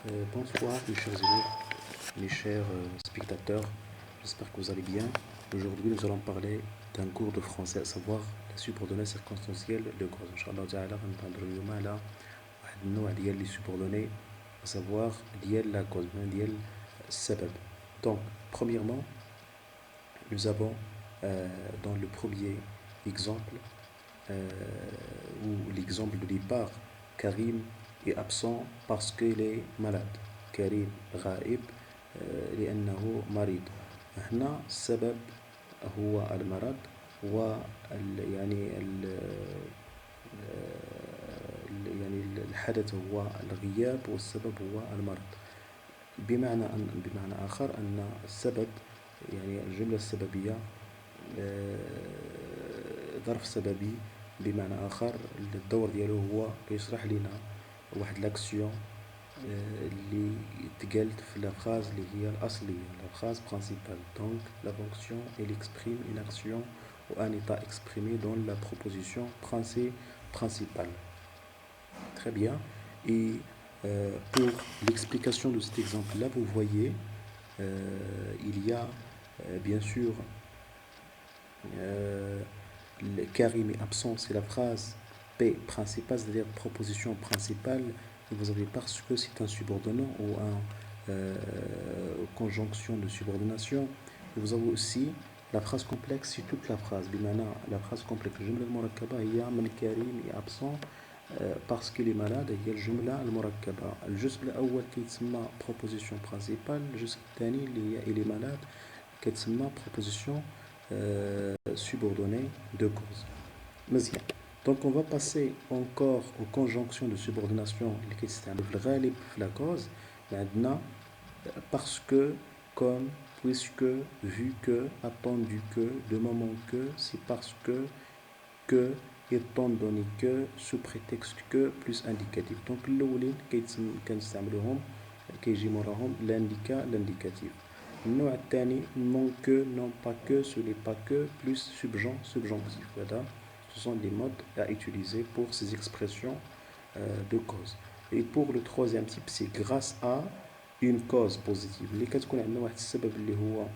Bonsoir mes chers élèves, mes chers spectateurs, j'espère que vous allez bien. Aujourd'hui nous allons parler d'un cours de français, à savoir la subordonnée circonstancielle de cause. Inch'Allah ta'ala غنهضروا اليوم على واحد النوع ديال لي subordonnées, à savoir ديال la cause, ديال السبب. Donc, premièrement, nous avons dans le premier exemple, ou l'exemple de départ, Karim est absent parce qu'il est malade. كريم غائب لأنه مريض. هنا السبب هو المرض و يعني يعني الحدث هو الغياب والسبب هو المرض. بمعنى آخر أن السبب يعني الجملة السببية ظرف سببي. بمعنى آخر الدور ديالو هو كيشرح لنا واحد لاكسيون اللي تقالت في لا phrase اللي هي الأصلية, la phrase principale. Donc la fonction elle exprime une action ou un état exprimé dans la proposition principale. Très bien. Et pour l'explication de cet exemple-là, vous voyez, il y a bien sûr le Karim est absent, c'est la phrase P principale, c'est-à-dire proposition principale. Et vous avez parce que c'est un subordonnant ou un conjonction de subordination. Et vous avez aussi la phrase complexe, c'est toute la phrase. بمعنى la phrase complexe الجملة المركبة هي من كريم est absent parce qu'il est malade. هي الجملة المركبة. الجزء الأول كيتسمى proposition principale, الجزء الثاني اللي هي il est malade كيتسمى proposition subordonnée de cause. مزيان. Donc on va passer encore aux conjonctions de subordination اللي كيتستعملوا في الغالب في la cause. عندنا parce que, comme, puisque, vu que, attendu que, de moment que, c'est parce que, étant donné que, sous prétexte que, plus indicatif. Donc الأولين كنستعملوهم كيجي موراهم l'indicatif. النوع الثاني non que, non pas que, ce n'est pas que, plus subjonctif. Voilà. Ce sont des modes à utiliser pour ces expressions de cause. Et pour le troisième type, c'est grâce à une cause positive. اللي كتكون عندنا واحد السبب اللي هو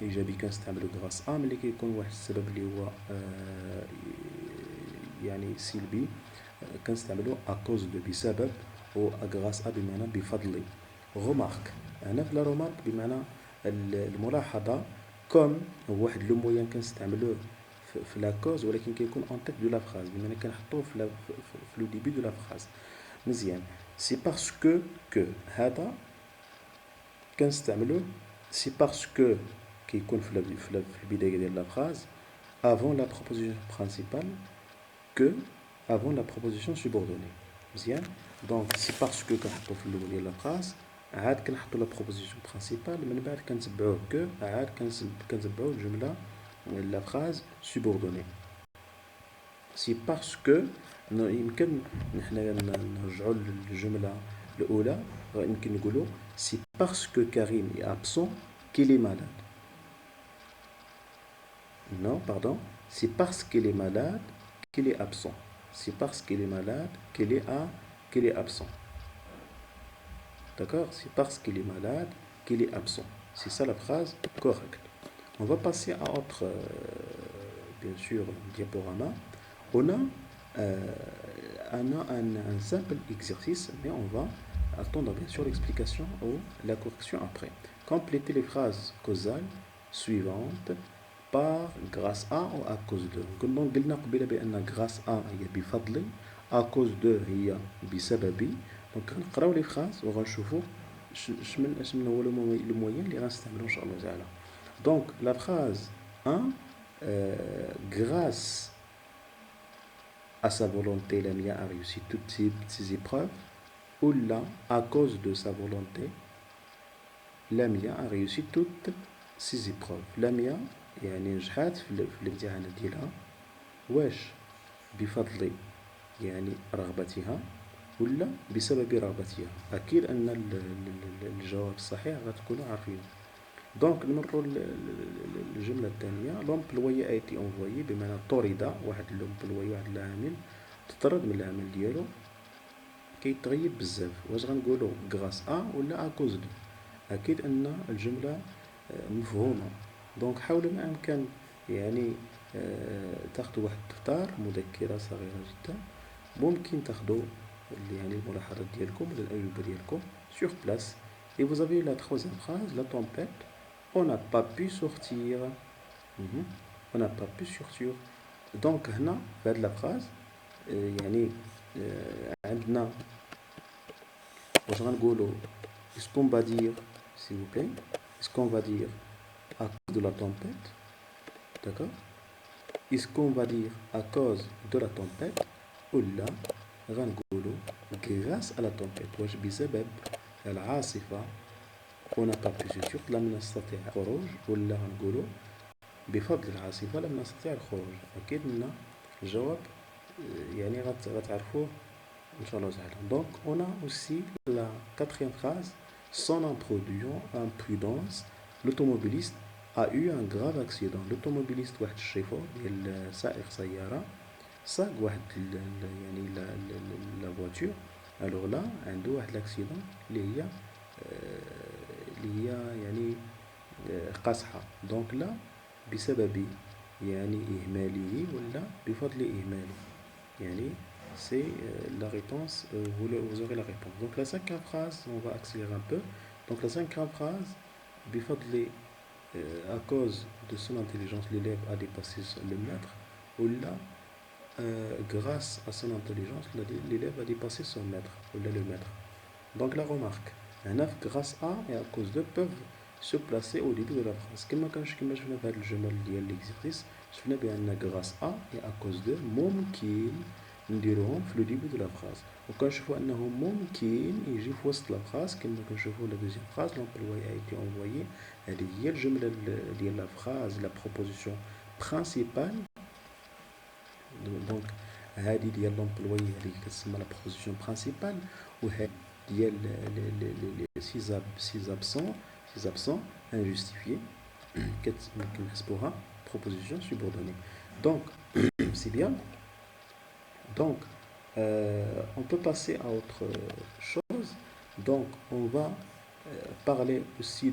إيجابي كنستعملو grâce à, ملي كيكون واحد السبب اللي هو يعني سلبي كنستعملو à cause de بسبب و grâce à بمعنى بفضل. remarque هنا في لا remarque بمعنى الملاحظة comme واحد لو مويان كنستعملوه في لا كوز ولكن كيكون اون تيت دو لا فراز بمعنى كنحطوه في لو ديبي دو لا فراز. مزيان. سي باسكو كو هذا كنستعملوه سي باسكو كيكون في البداية ديال لا فراز avant la proposition principale que avant la proposition subordonnée. مزيان. دونك سي باسكو كنحطو في الاول ديال لا فراز عاد كنحطو لا proposition principale من بعد كنتبعوه كو عاد كنتبعوه الجملة la phrase subordonnée. C'est parce que يمكن نحنا نرجعوا للجملة الأولى يمكن نقولوا c'est parce que Karim est absent qu'il est malade. Non, pardon. C'est parce qu'il est malade qu'il est absent. C'est parce qu'il est malade qu'il est absent. D'accord? C'est parce qu'il est malade qu'il est absent. C'est ça la phrase correcte. On va passer à autre, bien sûr, diaporama. On a un simple exercice, mais on va attendre bien sûr l'explication ou la correction après. Complétez les phrases causales suivantes par grâce à ou à cause de. Donc, قلنا قبيله بأن grâce à هي بفضل, à cause de هي بسببي. Donc, نقراو les phrases وغنشوفوا شمن هو le moyen اللي غنستعملو إن شاء الله تعالى. Donc, la phrase 1, grâce à sa volonté, Lamia a réussi toutes ses épreuves, ou là, à cause de sa volonté, Lamia a réussi toutes ses épreuves. Lamia يعني نجحت في الامتحانات ديالها واش بفضل يعني رغبتها ولا بسبب رغبتها. أكيد أن الجواب الصحيح غتكونوا عارفين. دونك نمروا الجملة الثانية. لومبلوي a été envoyé بمعنى طرد واحد لومبلوي واحد العامل تطرد من العمل ديالو كيتغيب بزاف. واش غنقولوا غراس ا ولا اكوز دو؟ اكيد ان الجمله مفهومه. دونك حاولوا ما امكن يعني تاخذوا واحد الدفتر مذكره صغيره جدا، ممكن تاخذوا يعني الملاحظات ديالكم ولا الاجوبه ديالكم sur place et vous avez la troisième phrase, la tempête, on n'a pas pu sortir. On n'a pas pu sortir. دونك هنا في هاد لا فراز يعني عندنا واش غنقولوا est-ce qu'on va dire s'il vous plaît, est-ce qu'on va dire à cause de la tempête, d'accord, est-ce qu'on va dire à cause de la tempête ولا غنقولوا grâce à la tempête. واش بسبب العاصفة on n'a pas pu sortir لم نستطع الخروج ولا غنقولوا بفضل العاصفة لم نستطع الخروج. أكيد لنا الجواب يعني غتعرفوه إن شاء الله تعالى. Donc on a aussi la quatrième phrase, sans imprudence l'automobiliste a eu un grave accident. l'automobiliste واحد الشيفور ديال سائق سيارة ساق واحد يعني لا فواتور، الوغ لا عنده واحد لاكسيدون اللي هي يعني قاصحة. دونك لا بسبب يعني إهماله ولا بفضل إهماله، يعني c'est la réponse, vous aurez la réponse. Donc la cinquième phrase, on va accélérer un peu. Donc la cinquième phrase, بفضل à cause de son intelligence l'élève a dépassé le maître, ou là grâce à son intelligence l'élève a dépassé son maître ou là le maître. Donc la remarque, grâce à et à cause de peuvent se placer au début de la phrase. كما شفنا في هذا الجمل ديال l'exercice، شفنا بأن grâce à et à cause de ممكن نديروهم في لو ديبي دو لا فراز، وكنشوفوا انه ممكن يجي في وسط لا فراز كما كنشوفوا لا دوزيام فراز لومبلوي ا ايتي انفويي. هذه هي الجمله ديال لا فراز، لا بروبوزيسيون برينسيبال. دونك هذه ديال لومبلوي هذه كتسمى لا بروبوزيسيون برينسيبال، وهذه ديال لي سيز ابسون انجستيفيي كنحسبوها بروبوزيسيون سوبوردوني. دونك سي بيان. Donc, on peut passer à autre chose. Donc, on va parler aussi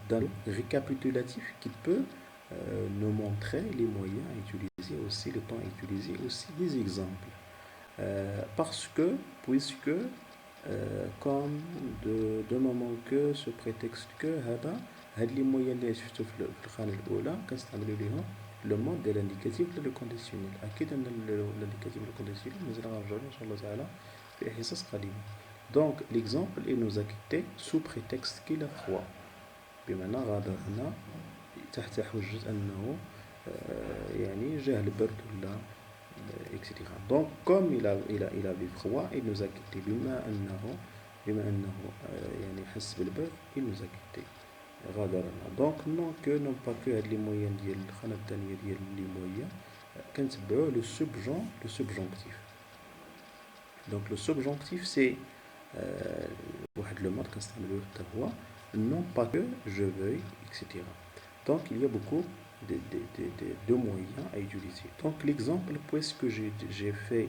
d'un récapitulatif qui peut nous montrer les moyens à utiliser, aussi le temps à utiliser, aussi des exemples. Puisque, comme de moment que, ce prétexte que, هاد les moyens اللي شفتو في الخانة الأولى كنستعملو ليهم لو مود ديال الانديكاتيف ولا لو كونديسيونيل. اكيد ان الانديكاتيف ولا الكونديسيونيل مازال غنرجعو ان شاء الله تعالى في حصص قادمه. دونك ليكزامبل il nous a quitté sous prétexte qu'il a froid، بمعنى غادرنا تحت حجة انه يعني جاه البرد ولا اكسيتيرا. دونك كوم il avait froid il nous a quitté، بما انه يعني حس بالبرد il nous a quitté غادرنا. دونك نون با كو هاد لي مويان ديال الخانه الثانيه ديال لي مويان كنتبعوا لو سوبجونكتيف. دونك لو سوبجونكتيف سي واحد لو مود كنستعملوه حتى هو non pas que je veuille etc. Donc il y a beaucoup de moyens à utiliser. Donc l'exemple, puisque j'ai déjà fait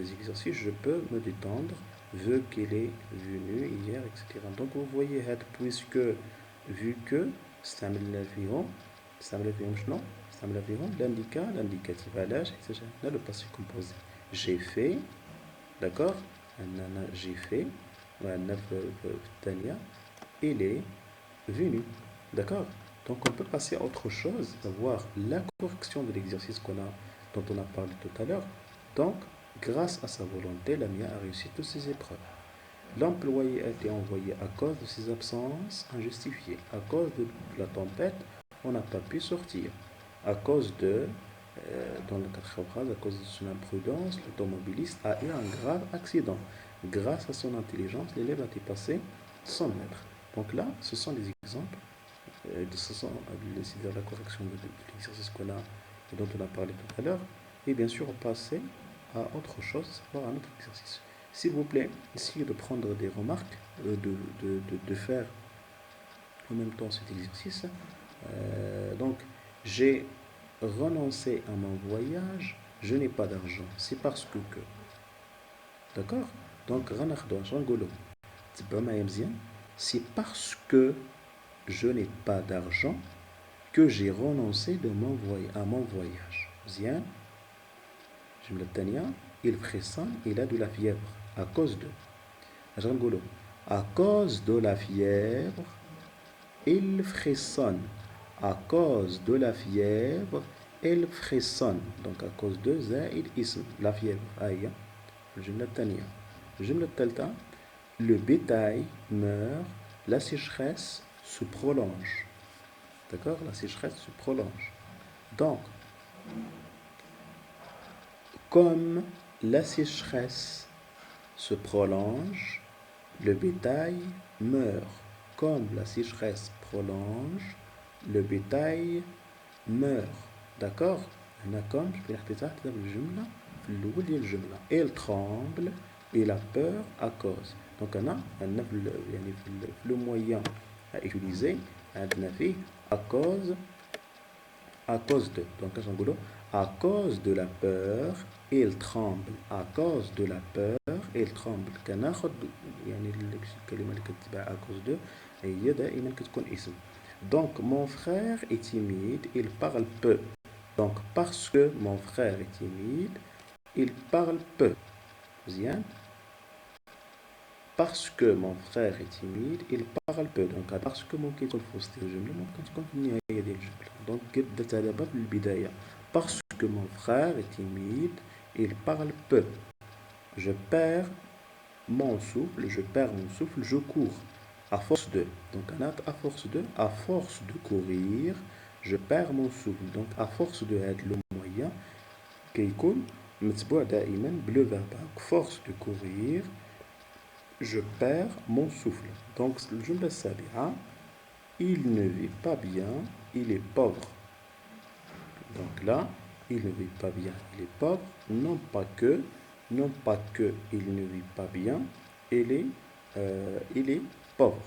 des exercices, je peux me détendre vu qu'elle est venue hier etc. Donc vous voyez puisque vu que استعملنا فيهم شنو؟ استعملنا فيهم l'indicatif. علاش؟ حيت عندنا le passé composé j'ai fait، d'accord، عندنا j'ai fait، وعندنا في الثانية il est venu، d'accord. Donc on peut passer à autre chose, savoir la correction de l'exercice dont on a parlé tout à l'heure. Donc grâce à sa volonté, Lamia a réussi toutes ses épreuves. L'employé a été envoyé à cause de ses absences injustifiées. À cause de la tempête, on n'a pas pu sortir. À cause de, dans la quatrième phrase, à cause de son imprudence, l'automobiliste a eu un grave accident. Grâce à son intelligence, l'élève a dépassé 100 mètres. Donc là, ce sont des exemples, de la correction de l'exercice dont on a parlé tout à l'heure. Et bien sûr, passer à autre chose, savoir un autre exercice. S'il vous plaît, essayez de prendre des remarques, de faire en même temps cet exercice. Donc, j'ai renoncé à mon voyage je n'ai pas d'argent. C'est parce que. D'accord? Donc, c'est parce que je n'ai pas d'argent que j'ai renoncé à mon voyage. Bien, je me le il frissonne, il a de la fièvre. À cause de. À cause de la fièvre, il frissonne. À cause de la fièvre, il frissonne. Donc à cause de zaïd ism, la fièvre. Aïe. الجملة الثانية. الجملة الثالثة. Le bétail meurt, la sécheresse se prolonge. D'accord? La sécheresse se prolonge. Donc, comme la sécheresse se prolonge, le bétail meurt. Comme la sécheresse prolonge, le bétail meurt. D'accord? هنا comme je vais نحطيتها في الجملة في الأول ديال الجملة. Il tremble, il a peur à cause. Donc أنا عندنا يعني في le moyen à utiliser عندنا فيه à cause de. Donc اش نقولوا à cause de la peur il tremble. À cause de la peur il tremble. كناخذ يعني الكلمة اللي كتبع à cause de هي دائما كتكون اسم. Donc mon frère est timide, il parle peu. Donc parce que mon frère est timide, il parle peu. Bien. Parce que mon frère est timide, il parle peu. Donc parce que ممكن يكون في وسط الجملة ممكن تكون في النهاية ديال الجملة. Donc درتها دابا في البداية. Parce que mon frère est timide, il parle peu. Je perds mon souffle, je cours. À force de. Donc à force de courir, je perds mon souffle. Donc à force de être le moyen كيكون متبوع دائما بلو verbe. Force de courir, je perds mon souffle. Donc الجملة السابعة. Il ne vit pas bien, il est pauvre. Donc là, il ne vit pas bien, il est pauvre. Non pas que il ne vit pas bien, il est pauvre.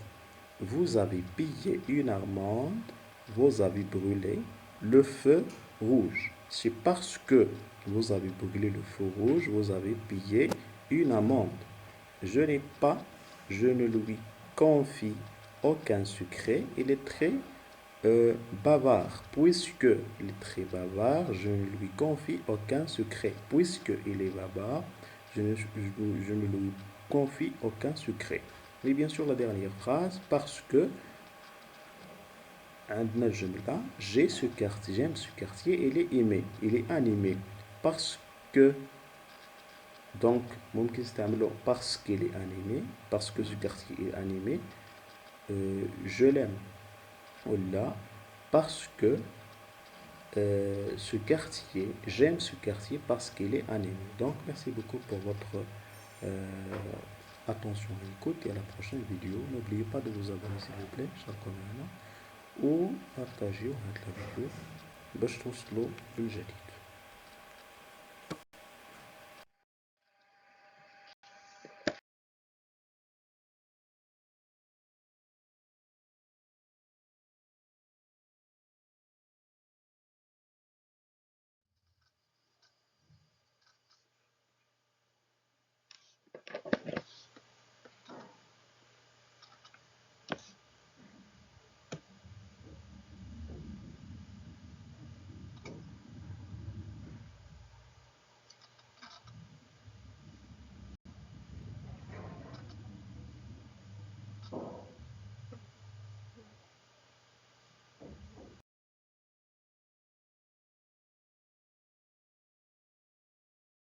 Vous avez pillé une amande, vous avez brûlé le feu rouge. C'est parce que vous avez brûlé le feu rouge, vous avez pillé une amande. Je ne lui confie aucun secret. Il est très bavard. Puisque il est très bavard, je ne lui confie aucun secret. Puisque il est bavard, je ne lui confie aucun secret. Et bien sûr, la dernière phrase, parce que j'aime ce quartier, il est aimé, il est animé. Parce que, donc, parce qu'il est animé, parce que ce quartier est animé, je l'aime. Ou là, parce que j'aime ce quartier parce qu'il est animé. Donc, merci beaucoup pour votre attention et écoute et à la prochaine vidéo. N'oubliez pas de vous abonner s'il vous plaît, chers collègues, ou partager la vidéo باش توصلوا للجديد.